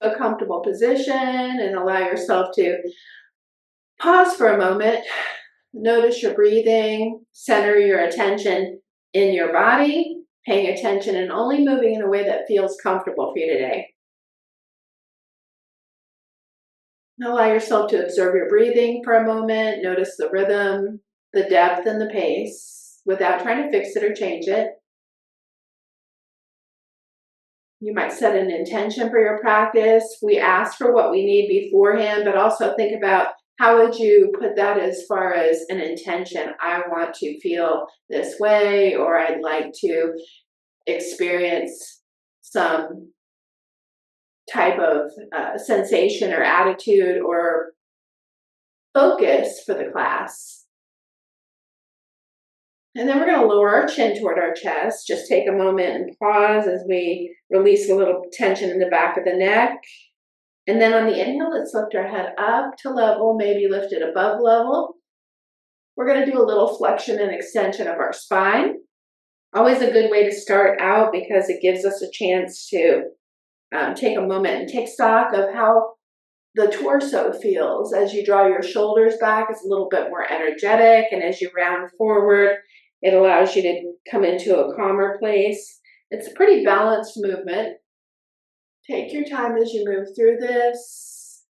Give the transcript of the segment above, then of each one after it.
a comfortable position and allow yourself to pause for a moment. Notice your breathing, center your attention in your body, paying attention and only moving in a way that feels comfortable for you today. Allow yourself to observe your breathing for a moment. Notice the rhythm, the depth, and the pace without trying to fix it or change it. You might set an intention for your practice. We ask for what we need beforehand, but also think about how would you put that as far as an intention? I want to feel this way, or I'd like to experience some type of sensation or attitude or focus for the class. And then we're going to lower our chin toward our chest. Just take a moment and pause as we release a little tension in the back of the neck. And then on the inhale, let's lift our head up to level, maybe lift it above level. We're going to do a little flexion and extension of our spine. Always a good way to start out because it gives us a chance to take a moment and take stock of how the torso feels. As you draw your shoulders back, it's a little bit more energetic, and as you round forward, it allows you to come into a calmer place. It's a pretty balanced movement. Take your time as you move through this.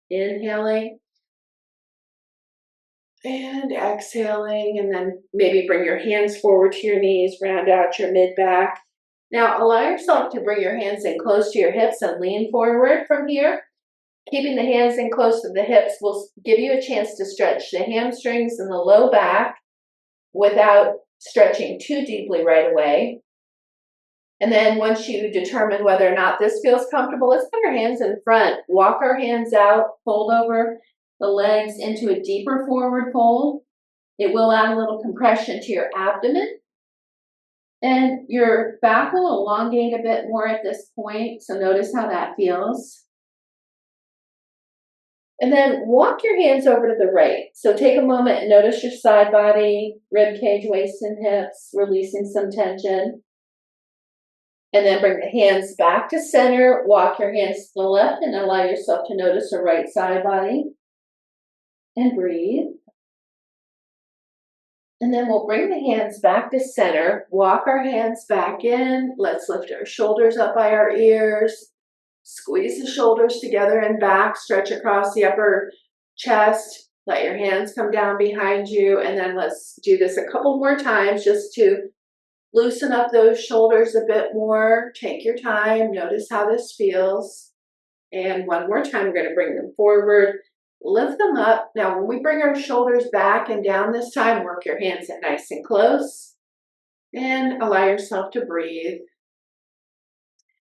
Inhaling and exhaling, and then maybe bring your hands forward to your knees, round out your mid-back. Now allow yourself to bring your hands in close to your hips and lean forward from here. Keeping the hands in close to the hips will give you a chance to stretch the hamstrings and the low back without stretching too deeply right away. And then once you determine whether or not this feels comfortable, let's put our hands in front. Walk our hands out, fold over the legs into a deeper forward fold. It will add a little compression to your abdomen. And your back will elongate a bit more at this point, so notice how that feels. And then walk your hands over to the right. So take a moment and notice your side body, rib cage, waist, and hips, releasing some tension. And then bring the hands back to center. Walk your hands to the left and allow yourself to notice the right side body. And breathe. And then we'll bring the hands back to center, walk our hands back in. Let's lift our shoulders up by our ears. Squeeze the shoulders together and back, stretch across the upper chest. Let your hands come down behind you. And then let's do this a couple more times just to loosen up those shoulders a bit more. Take your time. Notice how this feels. And one more time, we're going to bring them forward. Lift them up. Now, when we bring our shoulders back and down this time, work your hands in nice and close and allow yourself to breathe.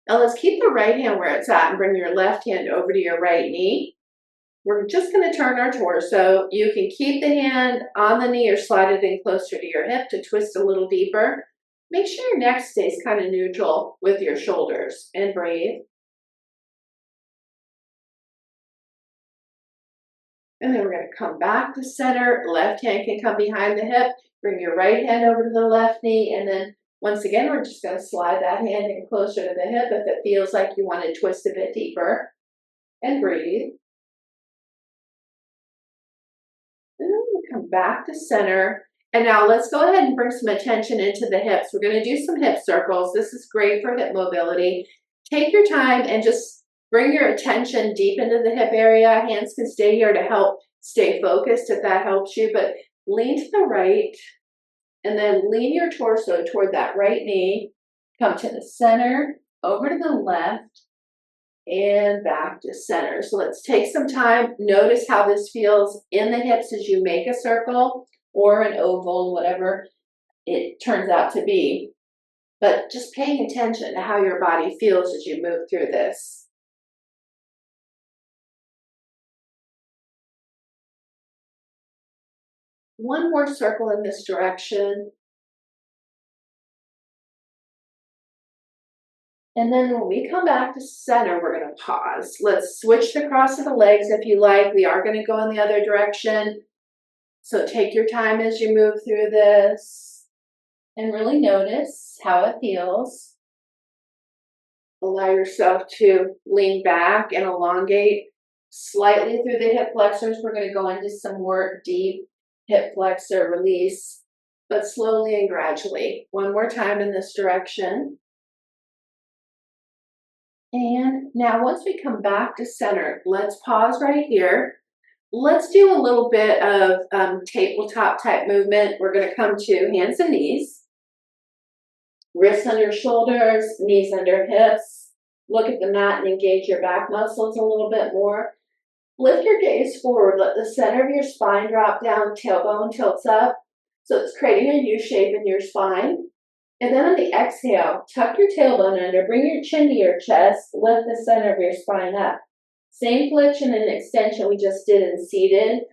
Now, let's keep the right hand where it's at and bring your left hand over to your right knee. We're just going to turn our torso. You can keep the hand on the knee or slide it in closer to your hip to twist a little deeper. Make sure your neck stays kind of neutral with your shoulders and breathe. And then we're going to come back to center. Left hand can come behind the hip. Bring your right hand over to the left knee. And then once again, we're just going to slide that hand in closer to the hip if it feels like you want to twist a bit deeper. And breathe. And then we'll come back to center. And now let's go ahead and bring some attention into the hips. We're going to do some hip circles. This is great for hip mobility. Take your time and just bring your attention deep into the hip area. Hands can stay here to help stay focused if that helps you, but lean to the right and then lean your torso toward that right knee. Come to the center, over to the left, and back to center. So let's take some time. Notice how this feels in the hips as you make a circle or an oval, whatever it turns out to be. But just paying attention to how your body feels as you move through this. One more circle in this direction. And then when we come back to center, we're going to pause. Let's switch the cross of the legs if you like. We are going to go in the other direction. So take your time as you move through this and really notice how it feels. Allow yourself to lean back and elongate slightly through the hip flexors. We're going to go into some more deep hip flexor release, but slowly and gradually. One more time in this direction. And now once we come back to center, let's pause right here. Let's do a little bit of tabletop type movement. We're going to come to hands and knees, wrists under shoulders, knees under hips. Look at the mat and engage your back muscles a little bit more. Lift your gaze forward. Let the center of your spine drop down, tailbone tilts up. So it's creating a U shape in your spine. And then on the exhale, tuck your tailbone under, bring your chin to your chest, lift the center of your spine up. Same flexion and extension we just did in seated,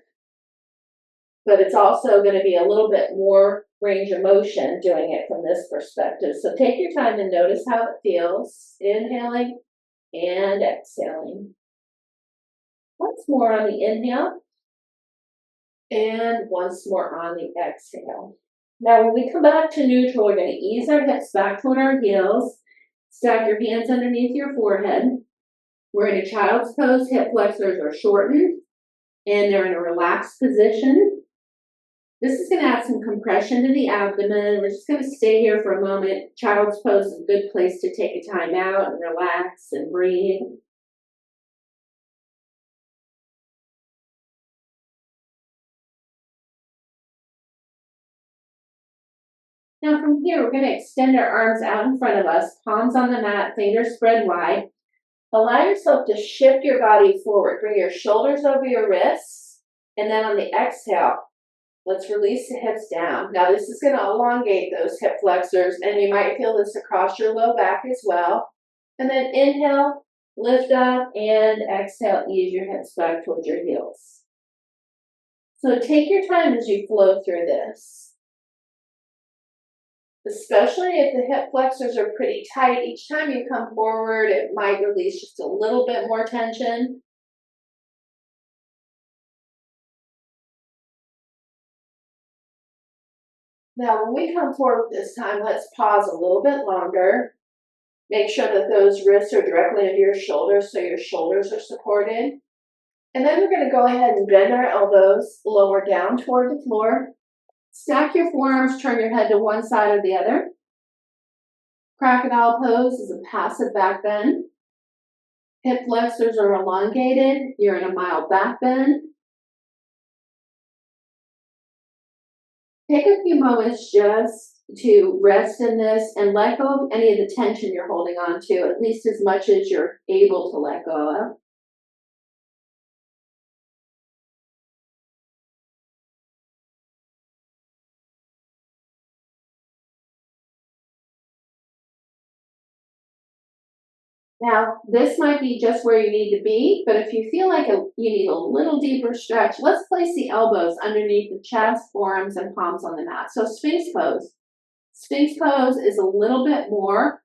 but it's also going to be a little bit more range of motion doing it from this perspective. So take your time and notice how it feels, inhaling and exhaling. Once more on the inhale, and once more on the exhale. Now, when we come back to neutral, we're going to ease our hips back toward our heels. Stack your hands underneath your forehead. We're in a child's pose. Hip flexors are shortened, and they're in a relaxed position. This is going to add some compression to the abdomen. We're just going to stay here for a moment. Child's pose is a good place to take a time out and relax and breathe. Now from here, we're going to extend our arms out in front of us, palms on the mat, fingers spread wide. Allow yourself to shift your body forward. Bring your shoulders over your wrists. And then on the exhale, let's release the hips down. Now this is going to elongate those hip flexors, and you might feel this across your low back as well. And then inhale, lift up, and exhale, ease your hips back towards your heels. So take your time as you flow through this. Especially if the hip flexors are pretty tight, each time you come forward, it might release just a little bit more tension. Now, when we come forward this time, let's pause a little bit longer. Make sure that those wrists are directly under your shoulders so your shoulders are supported. And then we're going to go ahead and bend our elbows, lower down toward the floor. Stack your forearms, turn your head to one side or the other. Crocodile pose is a passive back bend. Hip flexors are elongated. You're in a mild back bend. Take a few moments just to rest in this and let go of any of the tension you're holding on to, at least as much as you're able to let go of. Now, this might be just where you need to be, but if you feel like you need a little deeper stretch, let's place the elbows underneath the chest, forearms, and palms on the mat. So Sphinx pose. Sphinx pose is a little bit more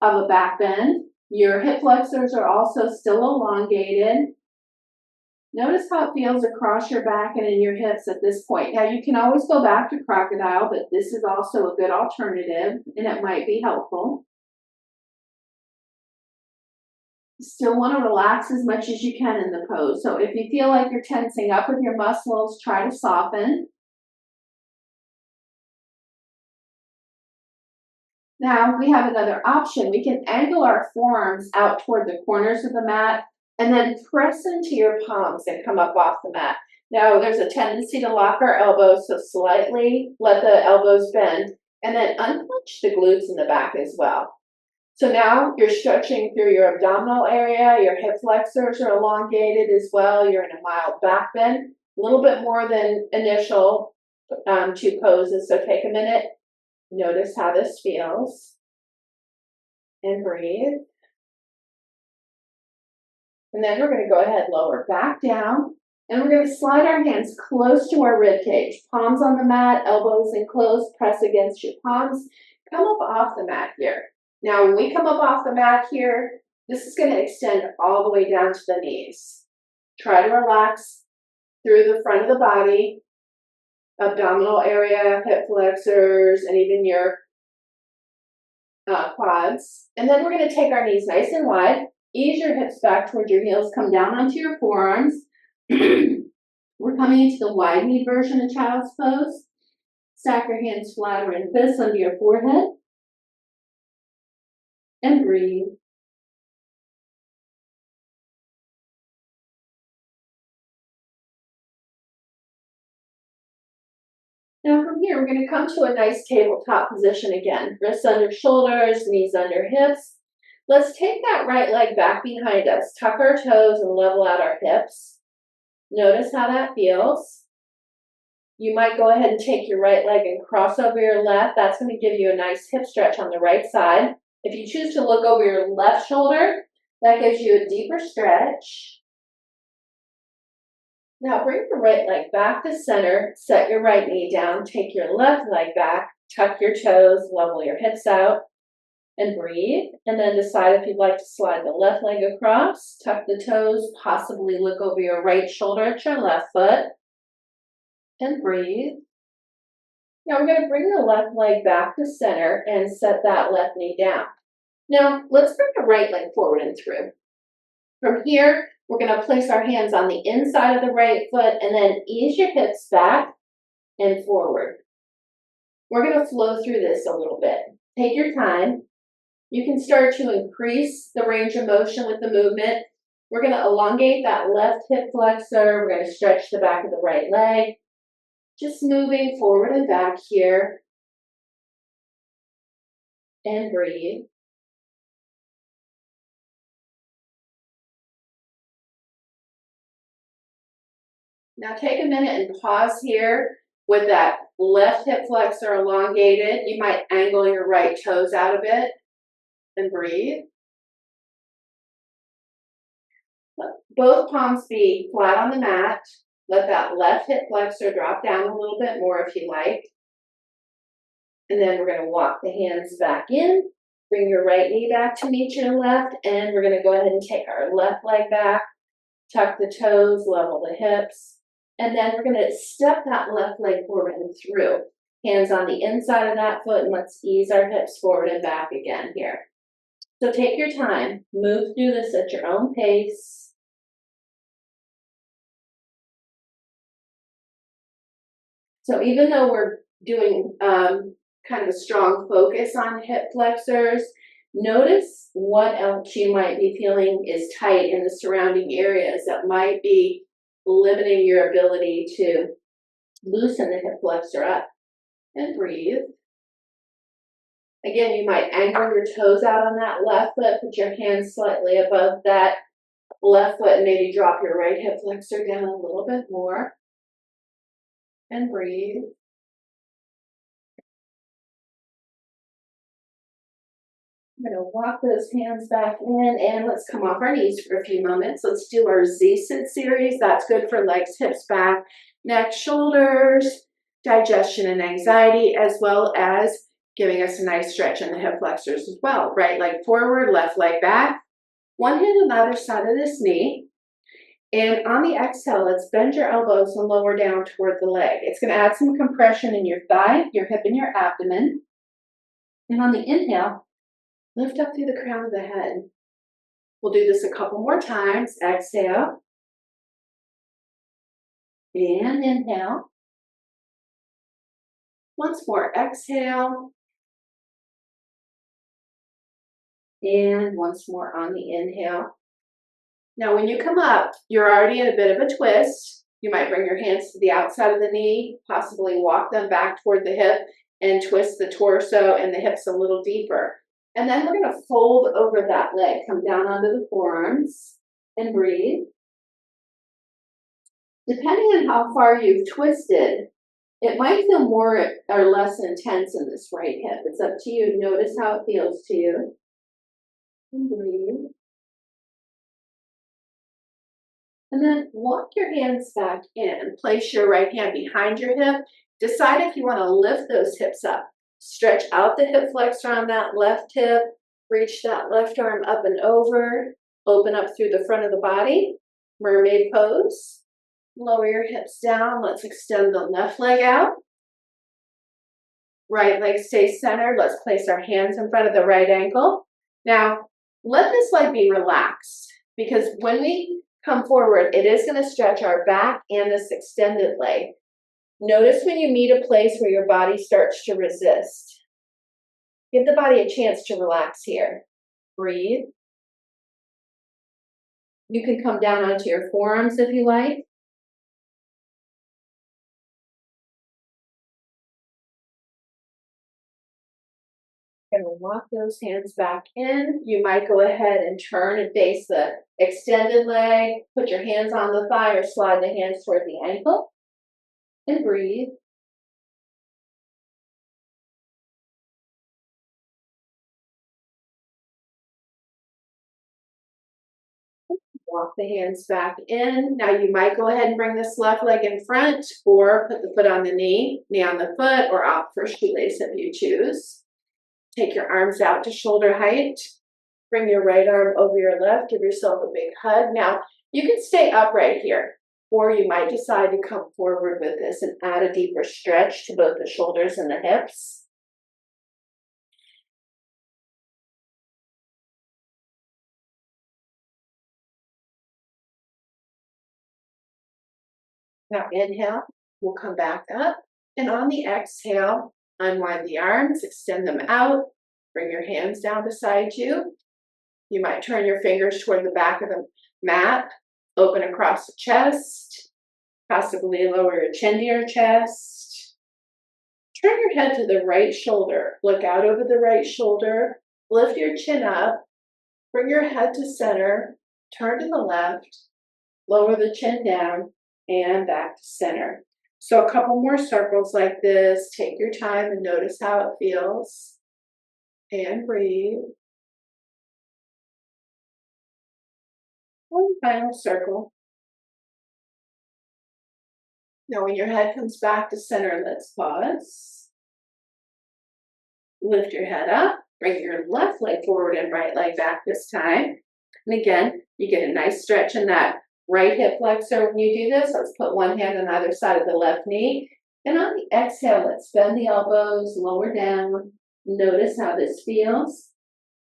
of a back bend. Your hip flexors are also still elongated. Notice how it feels across your back and in your hips at this point. Now, you can always go back to crocodile, but this is also a good alternative, and it might be helpful. Still want to relax as much as you can in the pose. So if you feel like you're tensing up with your muscles, try to soften. Now we have another option. We can angle our forearms out toward the corners of the mat and then press into your palms and come up off the mat. Now there's a tendency to lock our elbows, so slightly let the elbows bend and then unclench the glutes in the back as well. So now you're stretching through your abdominal area, your hip flexors are elongated as well, you're in a mild back bend, a little bit more than initial two poses, so take a minute, notice how this feels, and breathe. And then we're going to go ahead, lower back down, and we're going to slide our hands close to our rib cage, palms on the mat, elbows enclosed, press against your palms, come up off the mat here. Now, when we come up off the mat here, this is going to extend all the way down to the knees. Try to relax through the front of the body, abdominal area, hip flexors, and even your quads. And then we're going to take our knees nice and wide. Ease your hips back towards your heels. Come down onto your forearms. We're coming into the wide knee version of child's pose. Stack your hands flat or in fists under your forehead. And breathe. Now from here, we're going to come to a nice tabletop position again. Wrists under shoulders, knees under hips. Let's take that right leg back behind us. Tuck our toes and level out our hips. Notice how that feels. You might go ahead and take your right leg and cross over your left. That's going to give you a nice hip stretch on the right side. If you choose to look over your left shoulder, that gives you a deeper stretch. Now bring your right leg back to center, set your right knee down, take your left leg back, tuck your toes, level your hips out, and breathe. And then decide if you'd like to slide the left leg across, tuck the toes, possibly look over your right shoulder at your left foot, and breathe. Now we're going to bring the left leg back to center and set that left knee down. Now let's bring the right leg forward and through. From here, we're going to place our hands on the inside of the right foot and then ease your hips back and forward. We're going to flow through this a little bit. Take your time. You can start to increase the range of motion with the movement. We're going to elongate that left hip flexor. We're going to stretch the back of the right leg. Just moving forward and back here. And breathe. Now take a minute and pause here with that left hip flexor elongated. You might angle your right toes out a bit and breathe. Let both palms be flat on the mat. Let that left hip flexor drop down a little bit more if you like. And then we're going to walk the hands back in. Bring your right knee back to meet your left. And we're going to go ahead and take our left leg back. Tuck the toes, level the hips. And then we're going to step that left leg forward and through. Hands on the inside of that foot, and let's ease our hips forward and back again here. So take your time. Move through this at your own pace. So even though we're doing kind of a strong focus on hip flexors, notice what else you might be feeling is tight in the surrounding areas that might be limiting your ability to loosen the hip flexor up. And breathe. Again, you might angle your toes out on that left foot, put your hands slightly above that left foot and maybe drop your right hip flexor down a little bit more. And breathe. I'm going to walk those hands back in and let's come off our knees for a few moments. Let's do our Z-sit series. That's good for legs, hips, back, neck, shoulders, digestion and anxiety, as well as giving us a nice stretch in the hip flexors as well. Right leg forward, left leg back. One hand on either side of this knee. And on the exhale, let's bend your elbows and lower down toward the leg. It's going to add some compression in your thigh, your hip, and your abdomen. And on the inhale, lift up through the crown of the head. We'll do this a couple more times. Exhale. And inhale. Once more, exhale. And once more on the inhale. Now, when you come up, you're already in a bit of a twist. You might bring your hands to the outside of the knee, possibly walk them back toward the hip and twist the torso and the hips a little deeper. And then we're going to fold over that leg, come down onto the forearms and breathe. Depending on how far you've twisted, it might feel more or less intense in this right hip. It's up to you. Notice how it feels to you. And breathe. And then walk your hands back in. Place your right hand behind your hip. Decide if you want to lift those hips up. Stretch out the hip flexor on that left hip. Reach that left arm up and over. Open up through the front of the body. Mermaid pose. Lower your hips down. Let's extend the left leg out. Right leg stays centered. Let's place our hands in front of the right ankle. Now, let this leg be relaxed because when we come forward, it is going to stretch our back and this extended leg. Notice when you meet a place where your body starts to resist. Give the body a chance to relax here. Breathe. You can come down onto your forearms if you like. Going to walk those hands back in. You might go ahead and turn and face the extended leg. Put your hands on the thigh or slide the hands toward the ankle. And breathe. Walk the hands back in. Now you might go ahead and bring this left leg in front or put the foot on the knee on the foot, or opt for shoelace if you choose. Take your arms out to shoulder height. Bring your right arm over your left. Give yourself a big hug. Now you can stay upright here, or you might decide to come forward with this and add a deeper stretch to both the shoulders and the hips. Now inhale, we'll come back up. And on the exhale, unwind the arms, extend them out. Bring your hands down beside you. You might turn your fingers toward the back of the mat, open across the chest, possibly lower your chin to your chest. Turn your head to the right shoulder. Look out over the right shoulder. Lift your chin up. Bring your head to center. Turn to the left. Lower the chin down and back to center. So a couple more circles like this. Take your time and notice how it feels. And breathe. One final circle. Now when your head comes back to center, let's pause. Lift your head up. Bring your left leg forward and right leg back this time. And again, you get a nice stretch in that right hip flexor when you do this. Let's put one hand on either side of the left knee. And on the exhale, let's bend the elbows, lower down. Notice how this feels.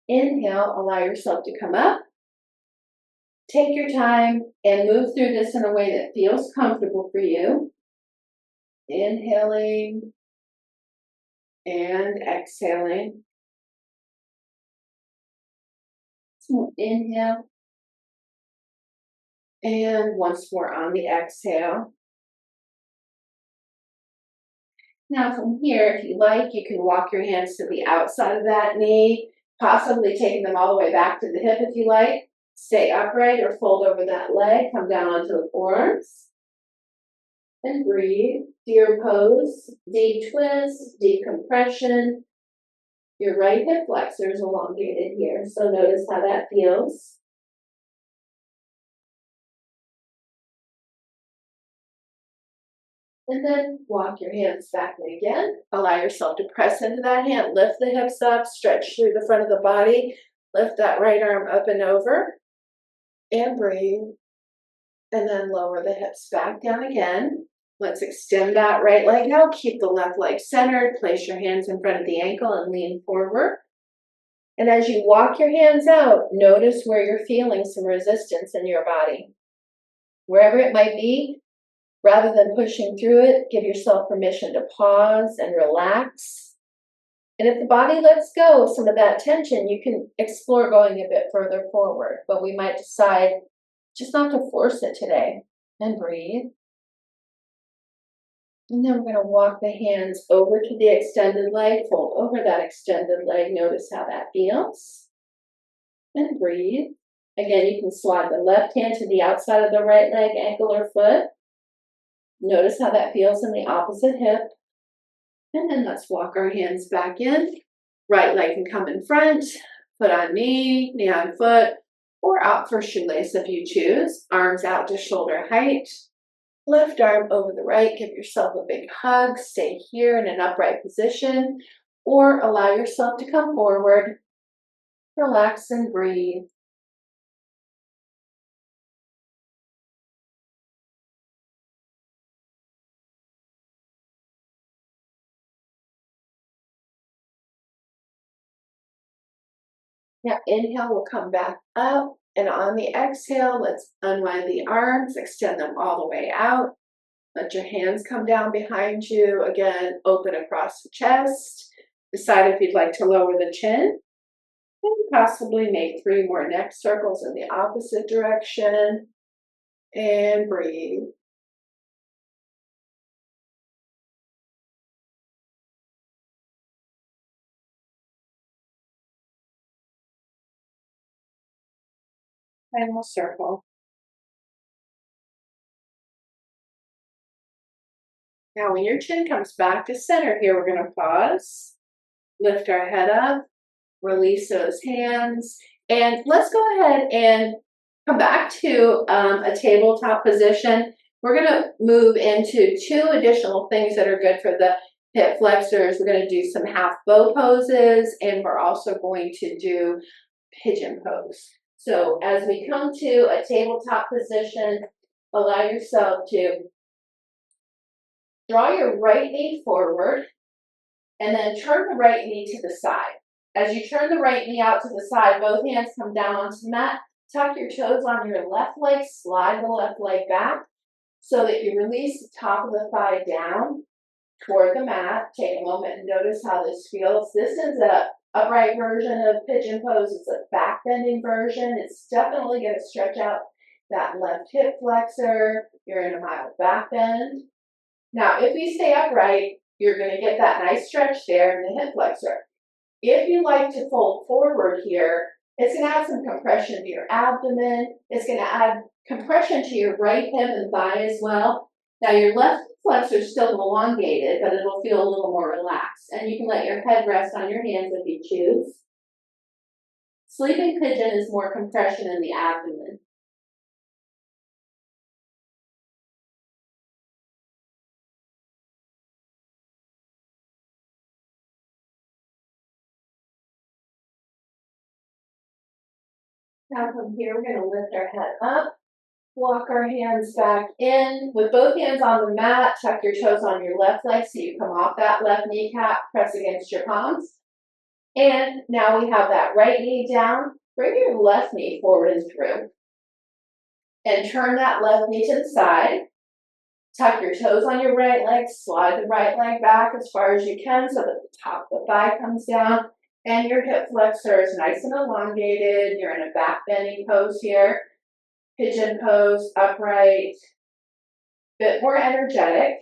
Inhale, allow yourself to come up. Take your time and move through this in a way that feels comfortable for you. Inhaling and exhaling. So inhale. And once more on the exhale. Now from here, if you like, you can walk your hands to the outside of that knee, possibly taking them all the way back to the hip if you like. Stay upright or fold over that leg, come down onto the forearms. And breathe. Deer pose, deep twist, deep compression. Your right hip flexor is elongated here, so notice how that feels. And then walk your hands back in again. Allow yourself to press into that hand. Lift the hips up, stretch through the front of the body. Lift that right arm up and over. And breathe. And then lower the hips back down again. Let's extend that right leg out. Keep the left leg centered. Place your hands in front of the ankle and lean forward. And as you walk your hands out, notice where you're feeling some resistance in your body. Wherever it might be, rather than pushing through it, give yourself permission to pause and relax. And if the body lets go of some of that tension, you can explore going a bit further forward. But we might decide just not to force it today. And breathe. And then we're going to walk the hands over to the extended leg, fold over that extended leg. Notice how that feels. And breathe. Again, you can slide the left hand to the outside of the right leg, ankle or foot. Notice how that feels in the opposite hip. And then let's walk our hands back in. Right leg can come in front, foot on knee, knee on foot, or opt for shoelace if you choose. Arms out to shoulder height. Left arm over the right, give yourself a big hug, stay here in an upright position, or allow yourself to come forward, relax and breathe. Now inhale, we'll come back up. And on the exhale, let's unwind the arms, extend them all the way out. Let your hands come down behind you. Again, open across the chest. Decide if you'd like to lower the chin. And possibly make 3 more neck circles in the opposite direction. And breathe. And we'll circle. Now, when your chin comes back to center here, we're going to pause, lift our head up, release those hands, and let's go ahead and come back to a tabletop position. We're going to move into 2 additional things that are good for the hip flexors. We're going to do some half bow poses, and we're also going to do pigeon pose. So as we come to a tabletop position, allow yourself to draw your right knee forward and then turn the right knee to the side. As you turn the right knee out to the side, both hands come down onto the mat. Tuck your toes on your left leg, slide the left leg back so that you release the top of the thigh down toward the mat. Take a moment and notice how this feels. This is a upright version of pigeon pose. It's a back bending version. It's definitely going to stretch out that left hip flexor. You're in a mild back bend. Now, if you stay upright, you're going to get that nice stretch there in the hip flexor. If you like to fold forward here, it's going to add some compression to your abdomen. It's going to add compression to your right hip and thigh as well. Now, your left flexor is still elongated, but it'll feel a little more relaxed. And you can let your head rest on your hands if you choose. Sleeping pigeon is more compression in the abdomen. Now from here, we're going to lift our head up, walk our hands back in. With both hands on the mat, tuck your toes on your left leg so you come off that left kneecap, press against your palms. And now we have that right knee down. Bring your left knee forward and through. And turn that left knee to the side. Tuck your toes on your right leg, slide the right leg back as far as you can so that the top of the thigh comes down. And your hip flexor is nice and elongated. You're in a back bending pose here. Pigeon pose, upright, bit more energetic.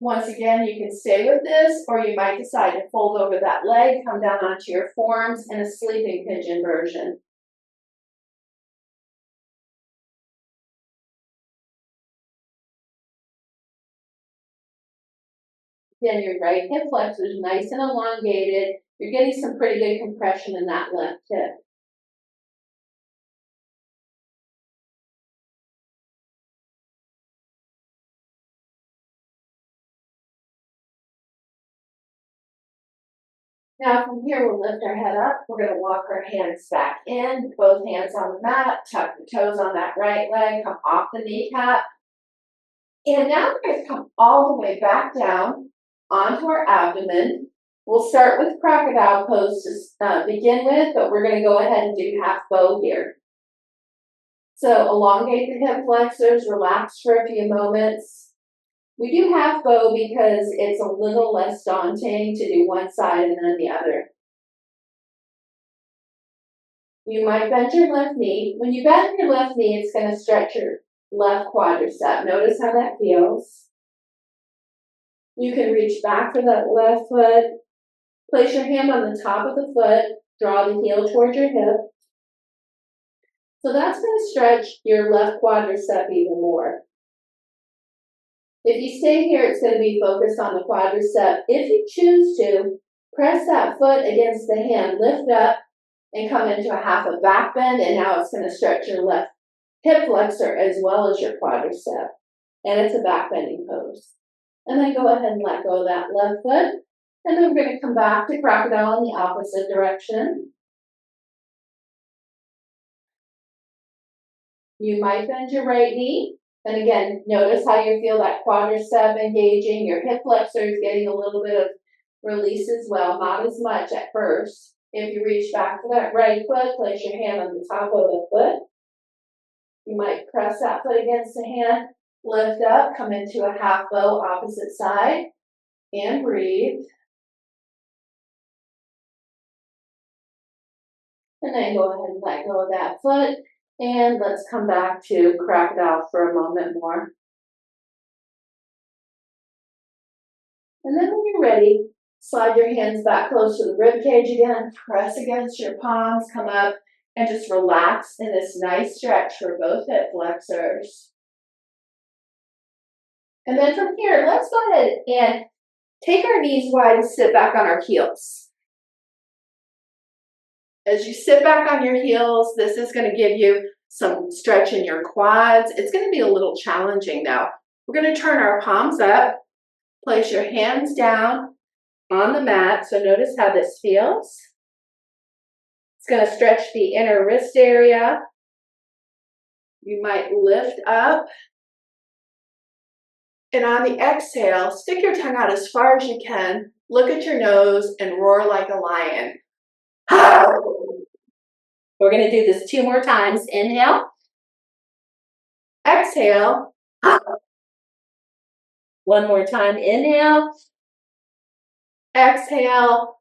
Once again, you can stay with this, or you might decide to fold over that leg, come down onto your forearms in a sleeping pigeon version. Again, your right hip flexor is nice and elongated. You're getting some pretty good compression in that left hip. Now from here, we'll lift our head up. We're going to walk our hands back in, both hands on the mat, tuck the toes on that right leg, come off the kneecap. And now we're going to come all the way back down onto our abdomen. We'll start with crocodile pose to begin with, but we're going to go ahead and do half bow here. So elongate the hip flexors, relax for a few moments. We do half bow because it's a little less daunting to do one side and then the other. You might bend your left knee. When you bend your left knee, it's going to stretch your left quadricep. Notice how that feels. You can reach back for that left foot. Place your hand on the top of the foot. Draw the heel towards your hip. So that's going to stretch your left quadricep even more. If you stay here, it's going to be focused on the quadricep. If you choose to, press that foot against the hand, lift up, and come into a half a back bend, and now it's going to stretch your left hip flexor as well as your quadricep. And it's a back bending pose. And then go ahead and let go of that left foot. And then we're going to come back to crocodile in the opposite direction. You might bend your right knee. And again, notice how you feel that quadricep engaging. Your hip flexor is getting a little bit of release as well, not as much at first. If you reach back for that right foot, place your hand on the top of the foot. You might press that foot against the hand, lift up, come into a half bow opposite side, and breathe. And then go ahead and let go of that foot. And let's come back to crocodile for a moment more. And then when you're ready, slide your hands back close to the rib cage again, press against your palms, come up, and just relax in this nice stretch for both hip flexors. And then from here, let's go ahead and take our knees wide and sit back on our heels. As you sit back on your heels, this is going to give you some stretch in your quads. It's going to be a little challenging though. We're going to turn our palms up, place your hands down on the mat. So notice how this feels. It's going to stretch the inner wrist area. You might lift up. And on the exhale, stick your tongue out as far as you can. Look at your nose and roar like a lion. We're going to do this 2 more times. Inhale. Exhale. 1 more time. Inhale. Exhale.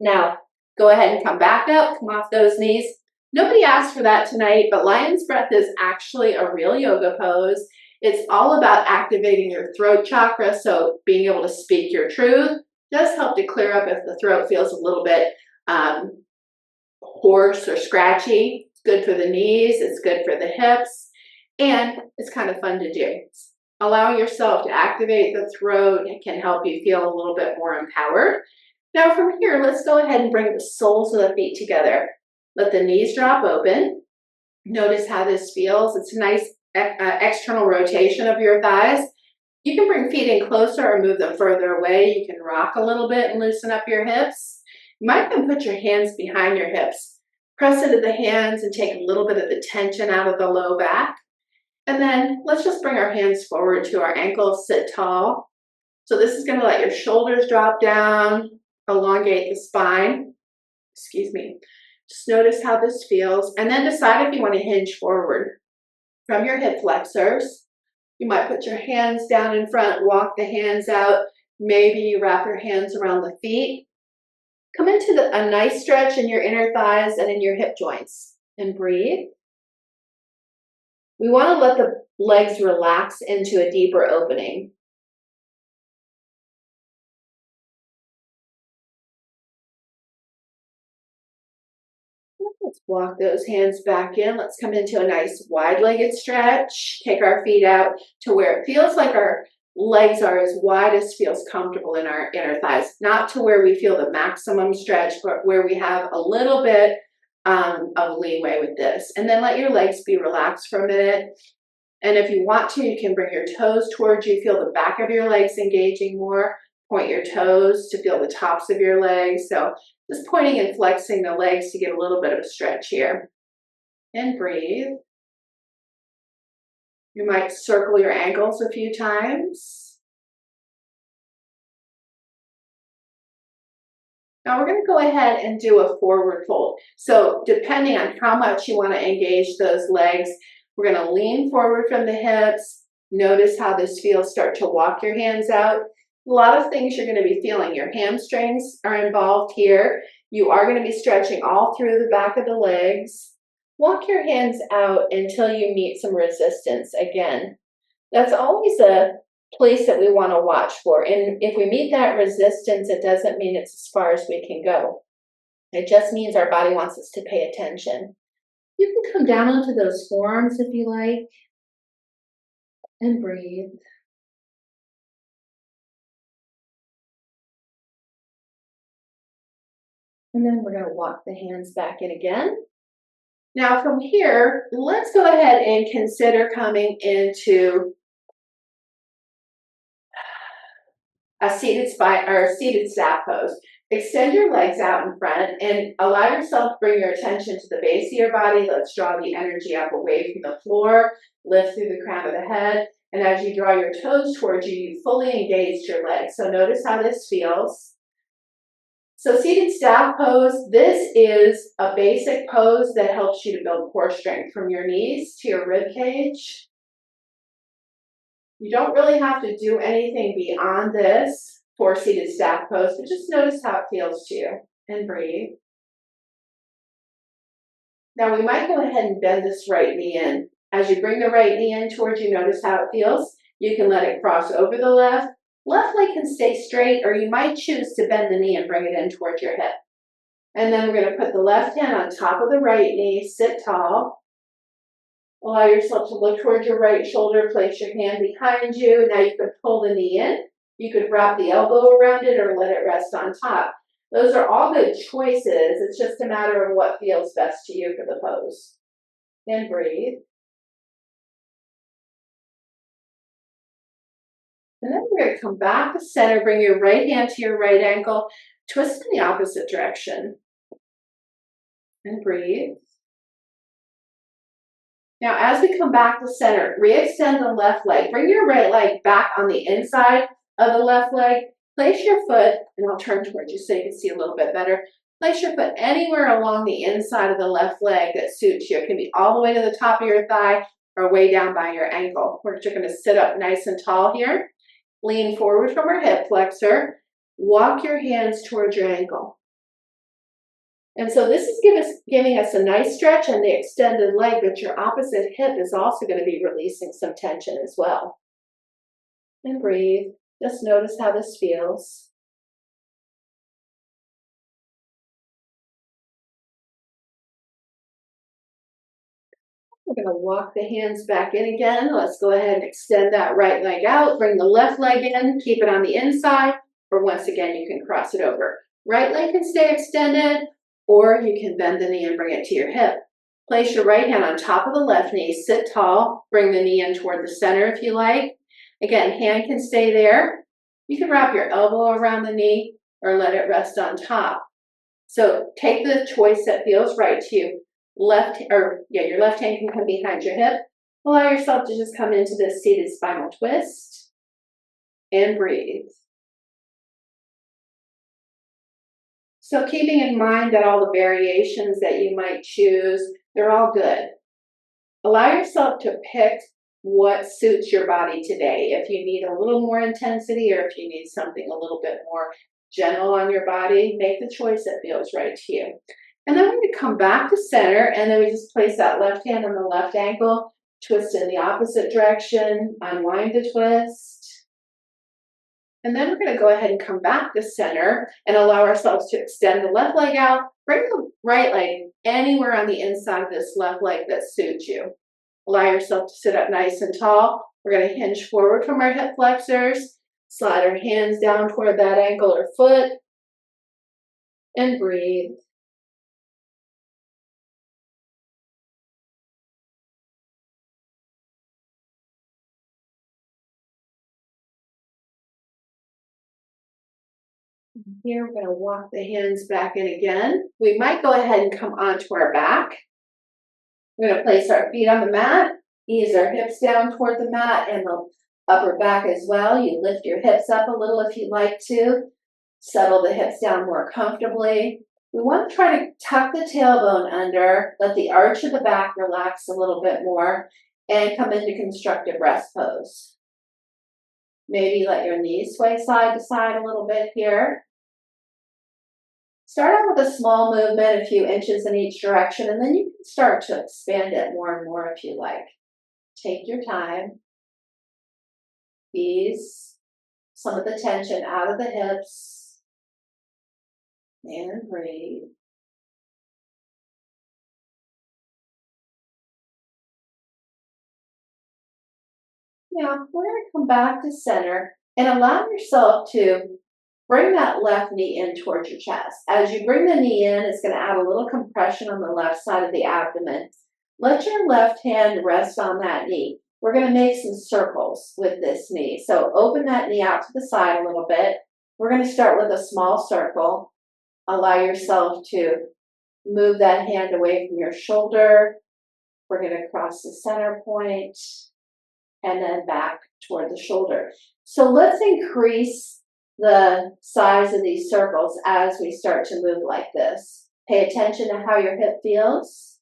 Now, go ahead and come back up. Come off those knees. Nobody asked for that tonight, but lion's breath is actually a real yoga pose. It's all about activating your throat chakra, so being able to speak your truth does help to clear up if the throat feels a little bit hoarse or scratchy. It's good for the knees, it's good for the hips, and it's kind of fun to do. Allowing yourself to activate the throat can help you feel a little bit more empowered. Now from here, let's go ahead and bring the soles of the feet together. Let the knees drop open. Notice how this feels. It's a nice external rotation of your thighs. You can bring feet in closer or move them further away. You can rock a little bit and loosen up your hips. You might even put your hands behind your hips. Press into the hands and take a little bit of the tension out of the low back. And then let's just bring our hands forward to our ankles, sit tall. So this is going to let your shoulders drop down, elongate the spine. Excuse me. Just notice how this feels, and then decide if you want to hinge forward from your hip flexors. You might put your hands down in front, walk the hands out. Maybe you wrap your hands around the feet. Come into a nice stretch in your inner thighs and in your hip joints, and breathe. We want to let the legs relax into a deeper opening. Let's walk those hands back in. Let's come into a nice wide-legged stretch. Take our feet out to where it feels like our legs are as wide as feels comfortable in our inner thighs. Not to where we feel the maximum stretch, but where we have a little bit of leeway with this. And then let your legs be relaxed for a minute. And if you want to, you can bring your toes towards you. Feel the back of your legs engaging more. Point your toes to feel the tops of your legs. So just pointing and flexing the legs to get a little bit of a stretch here. And breathe. You might circle your ankles a few times. Now we're going to go ahead and do a forward fold. So depending on how much you want to engage those legs, we're going to lean forward from the hips. Notice how this feels. Start to walk your hands out. A lot of things you're going to be feeling. Your hamstrings are involved here. You are going to be stretching all through the back of the legs. Walk your hands out until you meet some resistance again. That's always a place that we want to watch for. And if we meet that resistance, it doesn't mean it's as far as we can go. It just means our body wants us to pay attention. You can come down onto those forearms if you like. And breathe. And then we're going to walk the hands back in again. Now from here, let's go ahead and consider coming into a seated spine or a seated staff pose. Extend your legs out in front and allow yourself to bring your attention to the base of your body. Let's draw the energy up away from the floor, lift through the crown of the head. And as you draw your toes towards you, you fully engage your legs. So notice how this feels. So seated staff pose, this is a basic pose that helps you to build core strength from your knees to your rib cage. You don't really have to do anything beyond this for seated staff pose, but just notice how it feels to you and breathe. Now we might go ahead and bend this right knee in. As you bring the right knee in towards you, notice how it feels. You can let it cross over the left. Left leg can stay straight, or you might choose to bend the knee and bring it in towards your hip. And then we're going to put the left hand on top of the right knee, sit tall. Allow yourself to look towards your right shoulder, place your hand behind you. Now you could pull the knee in. You could wrap the elbow around it or let it rest on top. Those are all good choices. It's just a matter of what feels best to you for the pose. And breathe. And then we're going to come back to center, bring your right hand to your right ankle, twist in the opposite direction. And breathe. Now, as we come back to center, re-extend the left leg. Bring your right leg back on the inside of the left leg. Place your foot, and I'll turn towards you so you can see a little bit better. Place your foot anywhere along the inside of the left leg that suits you. It can be all the way to the top of your thigh or way down by your ankle. We're just going to sit up nice and tall here. Lean forward from our hip flexor. Walk your hands towards your ankle. And so this is giving us a nice stretch on the extended leg, but your opposite hip is also going to be releasing some tension as well. And breathe. Just notice how this feels. We're going to walk the hands back in again. Let's go ahead and extend that right leg out. Bring the left leg in. Keep it on the inside. Or once again, you can cross it over. Right leg can stay extended, or you can bend the knee and bring it to your hip. Place your right hand on top of the left knee. Sit tall. Bring the knee in toward the center if you like. Again, hand can stay there. You can wrap your elbow around the knee or let it rest on top. So take the choice that feels right to you. Your left hand can come behind your hip. Allow yourself to just come into this seated spinal twist and breathe. So keeping in mind that all the variations that you might choose, they're all good. Allow yourself to pick what suits your body today. If you need a little more intensity or if you need something a little bit more gentle on your body, make the choice that feels right to you. And then we're going to come back to center, and then we just place that left hand on the left ankle, twist in the opposite direction, unwind the twist. And then we're going to go ahead and come back to center and allow ourselves to extend the left leg out. Bring the right leg anywhere on the inside of this left leg that suits you. Allow yourself to sit up nice and tall. We're going to hinge forward from our hip flexors. Slide our hands down toward that ankle or foot. And breathe. Here, we're going to walk the hands back in again. We might go ahead and come onto our back. We're going to place our feet on the mat, ease our hips down toward the mat and the upper back as well. You lift your hips up a little if you'd like to. Settle the hips down more comfortably. We want to try to tuck the tailbone under, let the arch of the back relax a little bit more, and come into constructive rest pose. Maybe let your knees sway side to side a little bit here. Start out with a small movement, a few inches in each direction, and then you can start to expand it more and more if you like. Take your time. Ease some of the tension out of the hips. And breathe. Now, we're going to come back to center and allow yourself to bring that left knee in towards your chest. As you bring the knee in, it's going to add a little compression on the left side of the abdomen. Let your left hand rest on that knee. We're going to make some circles with this knee. So open that knee out to the side a little bit. We're going to start with a small circle. Allow yourself to move that hand away from your shoulder. We're going to cross the center point and then back toward the shoulder. So let's increase the size of these circles as we start to move like this. Pay attention to how your hip feels.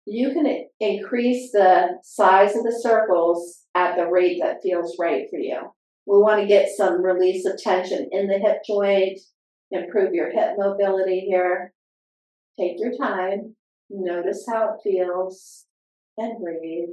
You can increase the size of the circles at the rate that feels right for you. We want to get some release of tension in the hip joint, improve your hip mobility here. Take your time, notice how it feels, and breathe.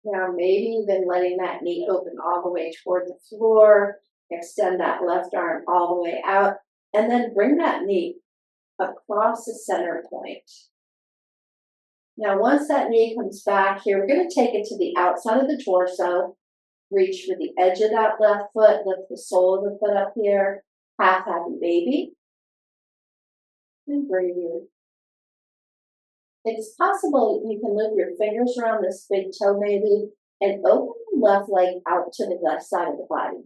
Now, maybe even letting that knee open all the way toward the floor, extend that left arm all the way out, and then bring that knee across the center point. Now, once that knee comes back here, we're going to take it to the outside of the torso, reach for the edge of that left foot, lift the sole of the foot up here, half happy baby, and breathe. It's possible you can move your fingers around this big toe maybe and open the left leg out to the left side of the body.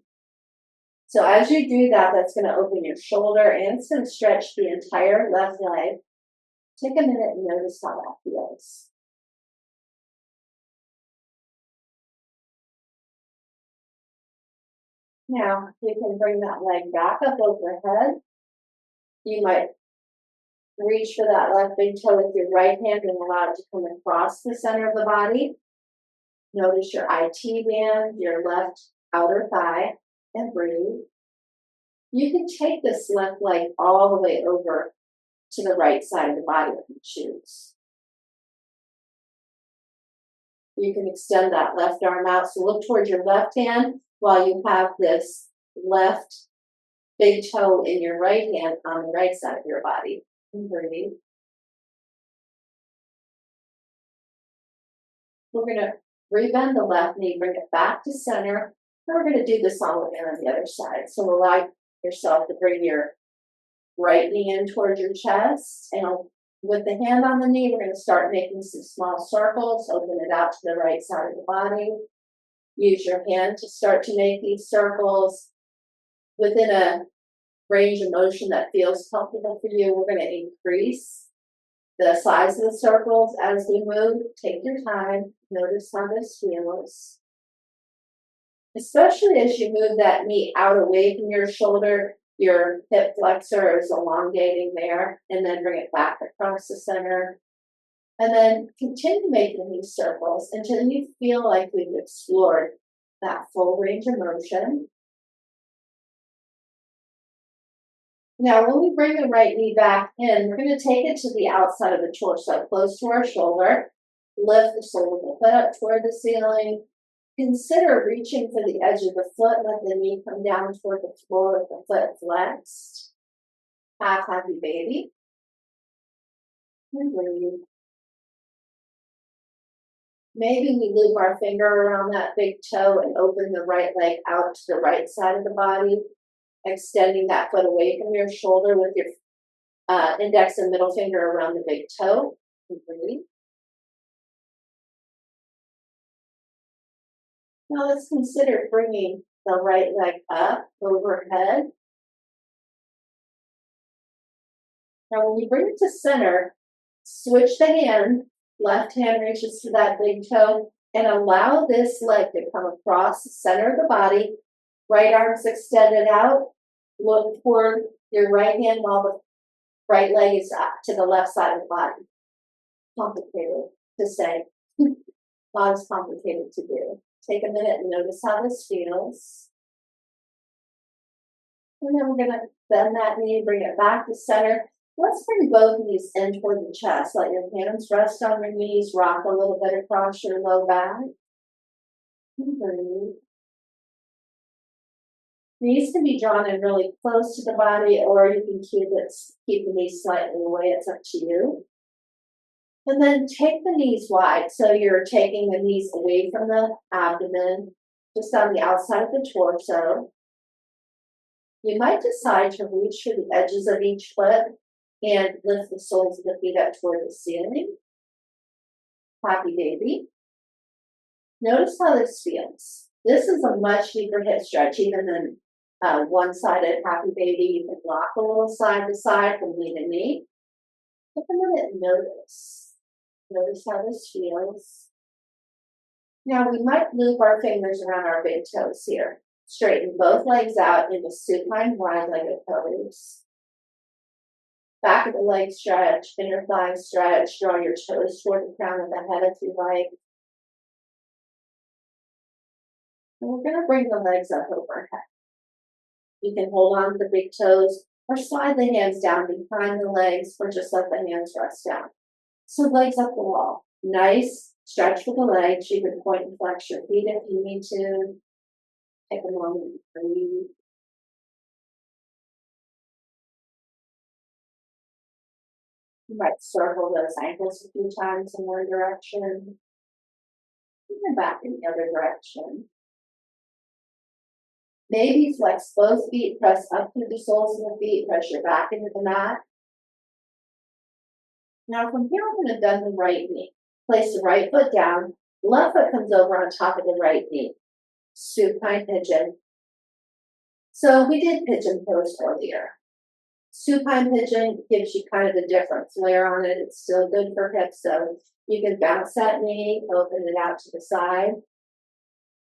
So as you do that, that's going to open your shoulder and it's going to stretch the entire left leg. Take a minute and notice how that feels. Now, you can bring that leg back up overhead. You might reach for that left big toe with your right hand and allow it to come across the center of the body. Notice your IT band, your left outer thigh, and breathe. You can take this left leg all the way over to the right side of the body if you choose. You can extend that left arm out. So look towards your left hand while you have this left big toe in your right hand on the right side of your body. And breathe. We're going to rebend the left knee, bring it back to center. And we're going to do this all again on the other side. So allow yourself to bring your right knee in towards your chest. And with the hand on the knee, we're going to start making some small circles. Open it out to the right side of the body. Use your hand to start to make these circles within a range of motion that feels comfortable for you. We're going to increase the size of the circles as we move. Take your time. Notice how this feels. Especially as you move that knee out away from your shoulder, your hip flexor is elongating there, and then bring it back across the center. And then continue making these circles until you feel like we've explored that full range of motion. Now, when we bring the right knee back in, we're going to take it to the outside of the torso, close to our shoulder. Lift the sole of the foot up toward the ceiling. Consider reaching for the edge of the foot. Let the knee come down toward the floor with the foot flexed. Half happy baby. And breathe. Maybe we loop our finger around that big toe and open the right leg out to the right side of the body, extending that foot away from your shoulder with your index and middle finger around the big toe. And breathe. Now let's consider bringing the right leg up overhead. Now when you bring it to center, switch the hand. Left hand reaches to that big toe and allow this leg to come across the center of the body. Right arm's extended out. Look toward your right hand while the right leg is up to the left side of the body. Complicated to say. Not as complicated to do. Take a minute and notice how this feels. And then we're going to bend that knee, bring it back to center. Let's bring both knees in toward the chest. Let your hands rest on your knees. Rock a little bit across your low back. And breathe. Knees can be drawn in really close to the body, or you can keep the knees slightly away. It's up to you. And then take the knees wide. So you're taking the knees away from the abdomen, just on the outside of the torso. You might decide to reach for the edges of each foot and lift the soles of the feet up toward the ceiling. Happy baby. Notice how this feels. This is a much deeper hip stretch, even than one-sided happy baby. You can rock a little side to side from knee to knee. Take a minute and notice. Notice how this feels. Now we might loop our fingers around our big toes here. Straighten both legs out into supine wide-legged pose. Back of the leg stretch, inner thigh stretch. Draw your toes toward the crown of the head if you like. And we're going to bring the legs up overhead. You can hold on to the big toes or slide the hands down behind the legs or just let the hands rest down. So legs up the wall. Nice stretch for the legs. You can point and flex your feet if you need to. Take a moment and breathe. You might circle those ankles a few times in one direction, and then back in the other direction. Maybe flex both feet, press up through the soles of the feet, press your back into the mat. Now from here, we're going to bend the right knee. Place the right foot down, left foot comes over on top of the right knee. Supine pigeon. So we did pigeon pose earlier. Supine pigeon gives you kind of a different flair on it. It's still good for hips, so you can bounce that knee, open it out to the side.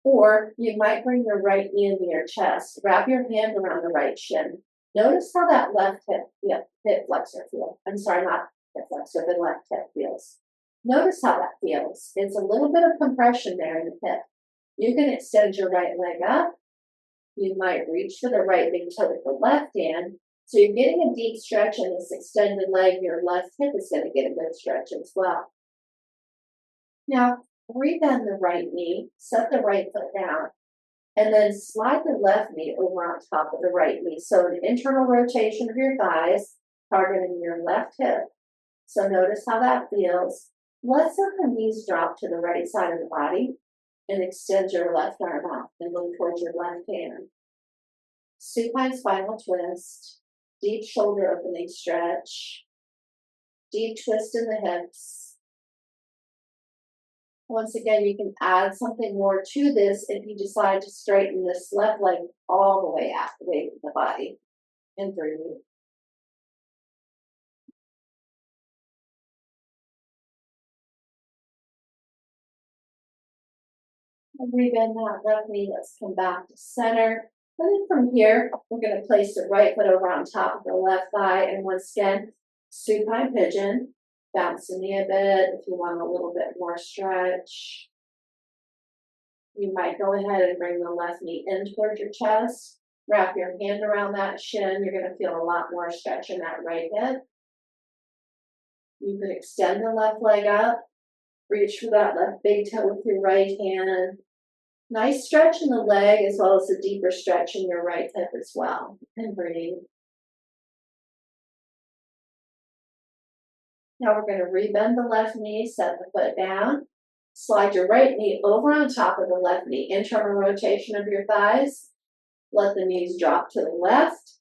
Or you might bring your right knee into your chest. Wrap your hand around the right shin. Notice how that left hip flexor feels. I'm sorry, not hip flexor, the left hip feels. Notice how that feels. It's a little bit of compression there in the hip. You can extend your right leg up. You might reach for the right big toe with the left hand. So you're getting a deep stretch in this extended leg. Your left hip is going to get a good stretch as well. Now, rebend the right knee, set the right foot down, and then slide the left knee over on top of the right knee. So an internal rotation of your thighs, targeting your left hip. So notice how that feels. Let's let the knees drop to the right side of the body and extend your left arm out and look towards your left hand. Supine spinal twist, deep shoulder opening stretch, deep twist in the hips. Once again, you can add something more to this if you decide to straighten this left leg all the way out, away from the body. And breathe. And rebend that left knee. Let's come back to center. And then from here, we're going to place the right foot over on top of the left thigh. And once again, supine pigeon. Bounce the knee a bit if you want a little bit more stretch. You might go ahead and bring the left knee in towards your chest. Wrap your hand around that shin. You're going to feel a lot more stretch in that right hip. You could extend the left leg up. Reach for that left big toe with your right hand. Nice stretch in the leg as well as a deeper stretch in your right hip as well. And breathe. Now we're going to rebend the left knee, set the foot down. Slide your right knee over on top of the left knee. Internal rotation of your thighs. Let the knees drop to the left.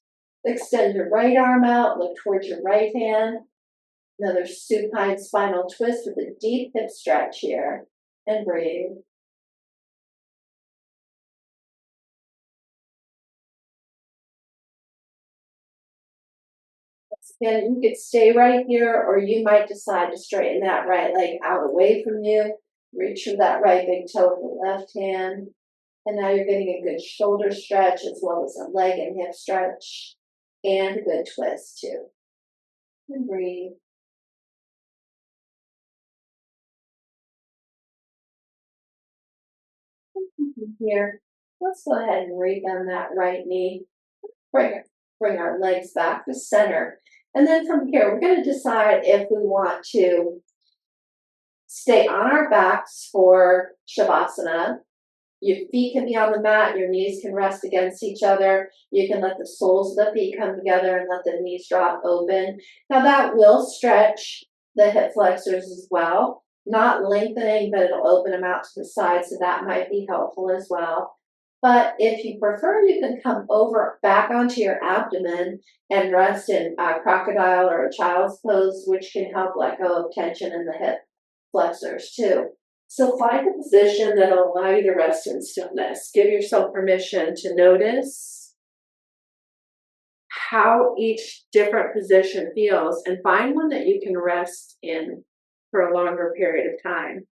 Extend your right arm out. Look towards your right hand. Another supine spinal twist with a deep hip stretch here. And breathe. Again, you could stay right here, or you might decide to straighten that right leg out away from you. Reach for that right big toe with the left hand. And now you're getting a good shoulder stretch as well as a leg and hip stretch. And a good twist too. And breathe. Here, let's go ahead and rebend that right knee. Bring our legs back to center. And then from here, we're going to decide if we want to stay on our backs for Shavasana. Your feet can be on the mat, your knees can rest against each other. You can let the soles of the feet come together and let the knees drop open. Now that will stretch the hip flexors as well. Not lengthening, but it'll open them out to the side, so that might be helpful as well. But if you prefer, you can come over back onto your abdomen and rest in a crocodile or a child's pose, which can help let go of tension in the hip flexors too. So find a position that'll allow you to rest in stillness. Give yourself permission to notice how each different position feels and find one that you can rest in for a longer period of time.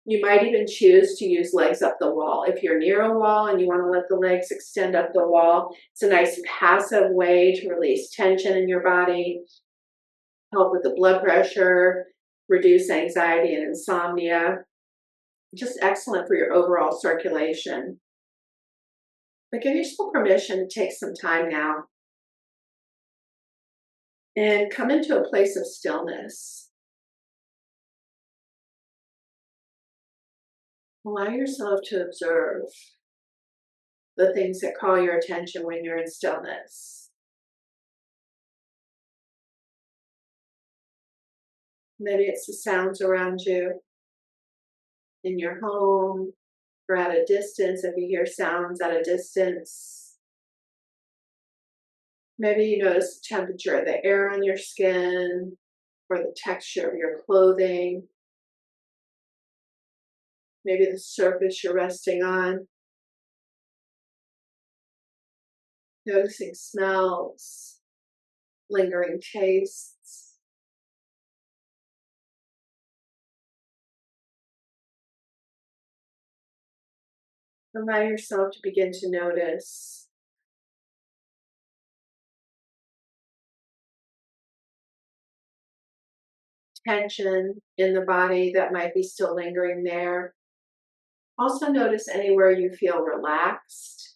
You might even choose to use legs up the wall. If you're near a wall and you want to let the legs extend up the wall, it's a nice passive way to release tension in your body, help with the blood pressure, reduce anxiety and insomnia. Just excellent for your overall circulation. But give yourself permission to take some time now and come into a place of stillness. Allow yourself to observe the things that call your attention when you're in stillness. Maybe it's the sounds around you in your home or at a distance if you hear sounds at a distance. Maybe you notice the temperature of the air on your skin or the texture of your clothing. Maybe the surface you're resting on. Noticing smells, lingering tastes. Allow yourself to begin to notice tension in the body that might be still lingering there. Also notice anywhere you feel relaxed.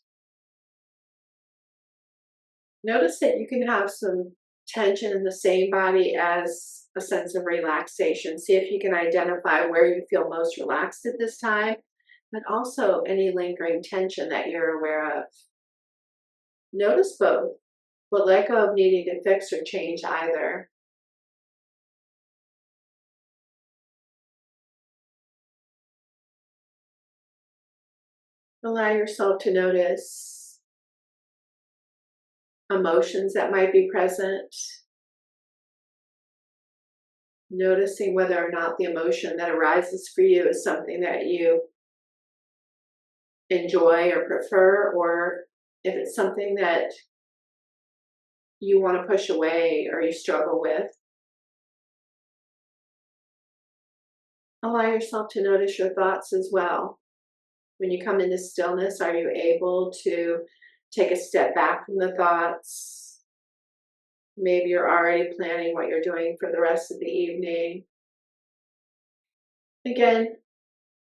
Notice that you can have some tension in the same body as a sense of relaxation. See if you can identify where you feel most relaxed at this time, but also any lingering tension that you're aware of. Notice both, but let go of needing to fix or change either. Allow yourself to notice emotions that might be present, noticing whether or not the emotion that arises for you is something that you enjoy or prefer, or if it's something that you want to push away or you struggle with. Allow yourself to notice your thoughts as well. When you come into stillness, are you able to take a step back from the thoughts? Maybe you're already planning what you're doing for the rest of the evening. Again,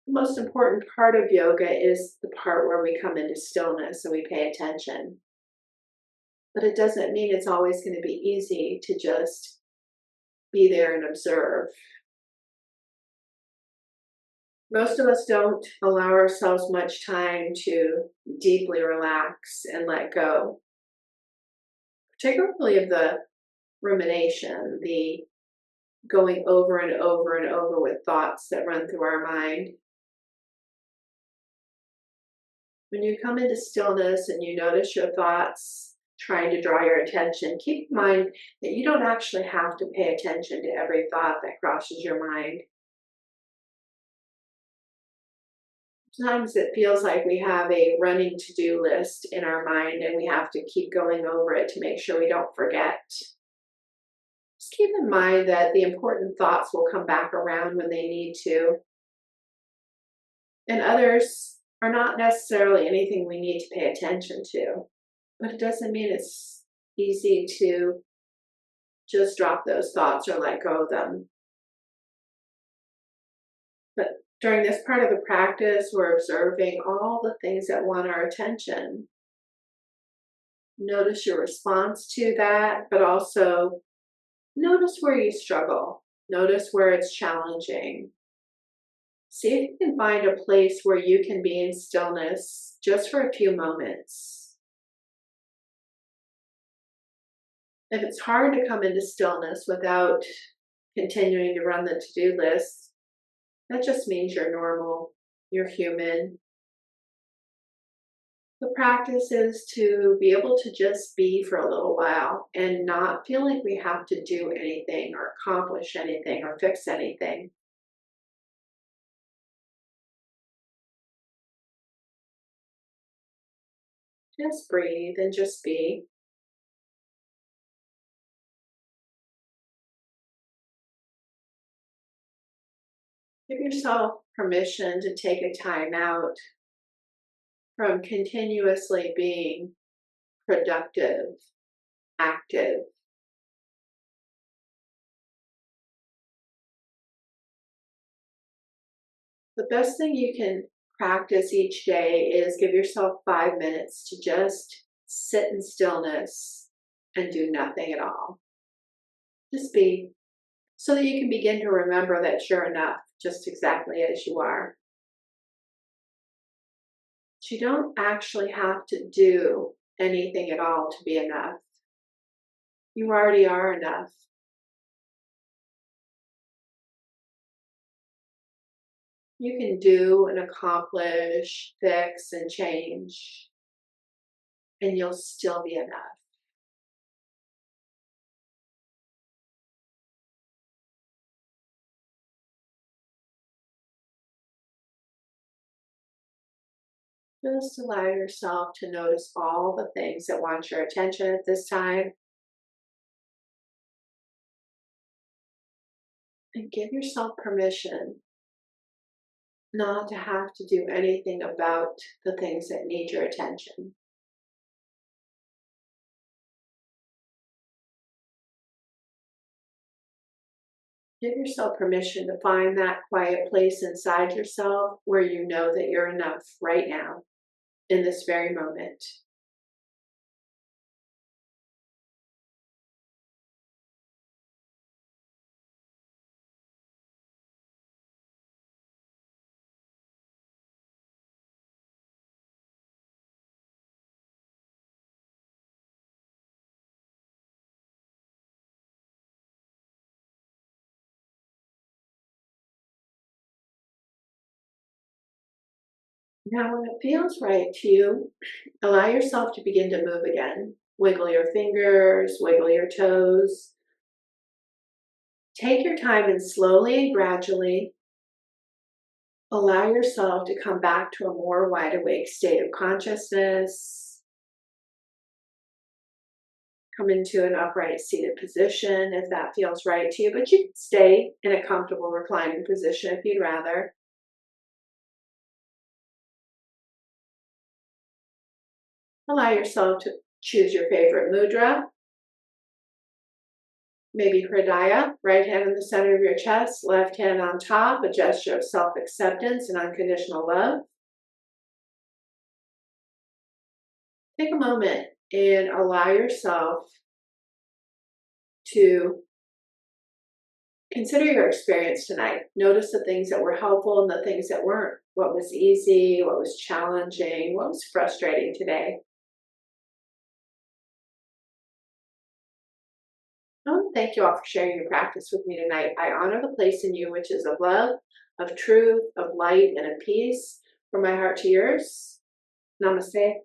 the most important part of yoga is the part where we come into stillness and we pay attention. But it doesn't mean it's always going to be easy to just be there and observe. Most of us don't allow ourselves much time to deeply relax and let go, particularly of the rumination, the going over and over and over with thoughts that run through our mind. When you come into stillness and you notice your thoughts trying to draw your attention, keep in mind that you don't actually have to pay attention to every thought that crosses your mind. Sometimes it feels like we have a running to-do list in our mind and we have to keep going over it to make sure we don't forget. Just keep in mind that the important thoughts will come back around when they need to, and others are not necessarily anything we need to pay attention to, but it doesn't mean it's easy to just drop those thoughts or let go of them. But during this part of the practice, we're observing all the things that want our attention. Notice your response to that, but also notice where you struggle. Notice where it's challenging. See if you can find a place where you can be in stillness just for a few moments. If it's hard to come into stillness without continuing to run the to-do list, that just means you're normal, you're human. The practice is to be able to just be for a little while and not feel like we have to do anything or accomplish anything or fix anything. Just breathe and just be. Give yourself permission to take a time out from continuously being productive, active. The best thing you can practice each day is give yourself 5 minutes to just sit in stillness and do nothing at all. Just be, so that you can begin to remember that you're enough just exactly as you are. But you don't actually have to do anything at all to be enough. You already are enough. You can do and accomplish, fix and change, and you'll still be enough. Just allow yourself to notice all the things that want your attention at this time and give yourself permission not to have to do anything about the things that need your attention. Give yourself permission to find that quiet place inside yourself where you know that you're enough right now, in this very moment. Now, when it feels right to you, allow yourself to begin to move again. Wiggle your fingers, wiggle your toes. Take your time and slowly and gradually allow yourself to come back to a more wide awake state of consciousness. Come into an upright seated position if that feels right to you, but you can stay in a comfortable reclining position if you'd rather. Allow yourself to choose your favorite mudra, maybe Hridaya, right hand in the center of your chest, left hand on top, a gesture of self-acceptance and unconditional love. Take a moment and allow yourself to consider your experience tonight. Notice the things that were helpful and the things that weren't. What was easy, what was challenging, what was frustrating today. Thank you all for sharing your practice with me tonight. I honor the place in you which is of love, of truth, of light, and of peace. From my heart to yours. Namaste.